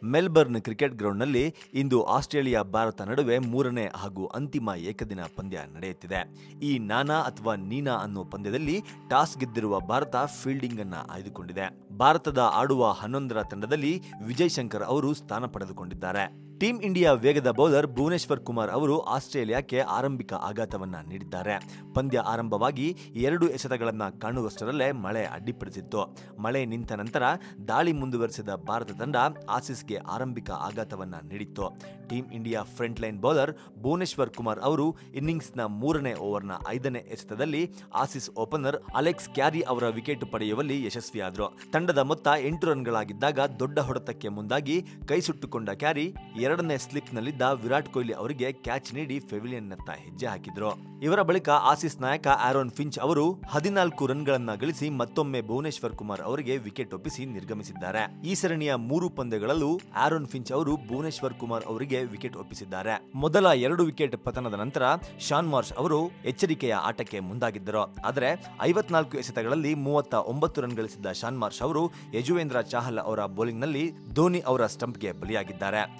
Melbourne cricket ಗ್ರೌಂಡ್ನಲ್ಲಿ ಇಂದು Australia Bharat ನಡುವೆ ಮೂರನೇ ಹಾಗೂ ಅಂತಿಮ ಏಕದಿನ ಪಂದ್ಯ ನಡೆಯುತ್ತಿದೆ. ಈ ನಾನಾ ಅಥವಾ ನೀನಾ ಅನ್ನೋ ಪಂದ್ಯದಲ್ಲಿ ಟಾಸ್ ಗೆದ್ದಿರುವ ಭಾರತ ಫೀಲ್ಡಿಂಗ್ ಅನ್ನ ಆಯ್ದುಕೊಂಡಿದೆ. ಭಾರತದ ಆಡುವ 11ರ ತಂಡದಲ್ಲಿ ವಿಜಯ್ ಶಂಕರ್ ಅವರು ಸ್ಥಾನ ಪಡೆದುಕೊಂಡಿದ್ದಾರೆ. ಟೀಂ ಇಂಡಿಯಾ ವೇಗದ ಬೌಲರ್ ಭುವನೇಶ್ವರ್ ಕುಮಾರ್ ಅವರು ಆಸ್ಟ್ರೇಲಿಯಾಕ್ಕೆ ಆರಂಭಿಕ ಆಘಾತವನ್ನ ನೀಡಿದ್ದಾರೆ. ಪಂದ್ಯ ಆರಂಭವಾಗಿ 2 ಎಸೆತಗಳನ್ನ ಕಾಣುವಷ್ಟರಲ್ಲೇ ಮಳೆ ಅಡ್ಡಿಪಡಿಸಿತ್ತು. ಮಳೆ ನಿಂತ ನಂತರ ದಾಳಿ ಮುಂದುವರೆಸಿದ ಭಾರತ ತಂಡ ಆಸೀಸ್ಗೆ ಆರಂಭಿಕ ಆಘಾತವನ್ನ ನೀಡಿತ್ತು. Team India front line bowler Bhuvneshwar Kumar ಅವರು ಇನ್ನಿಂಗ್ಸ್ನ 3ನೇ ಓವರ್ನ 5ನೇ ಎಸೆತದಲ್ಲಿ ಆಸೀಸ್ ಓಪನರ್ ಅಲೆಕ್ಸ್ ಕ್ಯಾರಿ ಅವರ ವಿಕೆಟ್ ಪಡೆಯುವಲ್ಲಿ ಯಶಸ್ವಿಯಾದರು. ತಂಡದ ಮೊತ್ತ 8 ರನ್ಗಳಾಗಿದ್ದಾಗ ದೊಡ್ಡ ಹೊಡೆತಕ್ಕೆ ಮುಂದಾಗಿ ಕೈ ಸುಟ್ಟುಕೊಂಡ ಕ್ಯಾರಿ 2ನೇ ಸ್ಲಿಪ್ನಲ್ಲಿದ್ದ ವಿರಾಟ್ ಕೊಹ್ಲಿ ಅವರಿಗೆ ಕ್ಯಾಚ್ ನೀಡಿ ಪೆವಿಲಿಯನ್ನತ್ತ ಹೆಜ್ಜೆ ಹಾಕಿದ್ರು. ಇವರ ಬಳಿಕ ಆಸೀಸ್ ನಾಯಕ ಆರೋನ್ ಫಿಂಚ್ ಅವರು 14 ರನ್ಗಳನ್ನ ಗಳಿಸಿ ಮತ್ತೊಮ್ಮೆ ಭುವನೇಶ್ವರ್ ಕುಮಾರ್ ಅವರಿಗೆ ವಿಕೆಟ್ ಒಪ್ಪಿಸಿ ನಿರ್ಗಮಿಸಿದ್ದಾರೆ. ಈ ಸರಣಿಯ 3 ಪಂದ್ಯಗಳಲ್ಲೂ ಆರೋನ್ ಫಿಂಚ್ ಅವರು ಭುವನೇಶ್ವರ್ ಕುಮಾರ್ ಅವರಿಗೆ ವಿಕೆಟ್ ಒಪ್ಪಿಸಿದ್ದಾರೆ. ಮೊದಲ 2 ವಿಕೆಟ್ ಪತನದ ನಂತರ ಶಾನ್ ಮಾರ್ಷ್ ಅವರು ಎಚ್ಚರಿಕೆಯ ಆಟಕ್ಕೆ ಮುಂದಾಗಿದ್ದರು. ಆದರೆ 54 ಎಸೆತಗಳಲ್ಲಿ 39 ರನ್ ಗಳಿಸಿದ್ದ ಶಾನ್ ಮಾರ್ಷ್ ಅವರು ಯಜುವೇಂದ್ರ ಚಾಹಲ್ ಅವರ ಬೌಲಿಂಗ್ನಲ್ಲಿ ಧೋನಿ ಅವರ ಸ್ಟಂಪ್ಗೆ ಬಲಿಯಾಗಿದ್ದಾರೆ.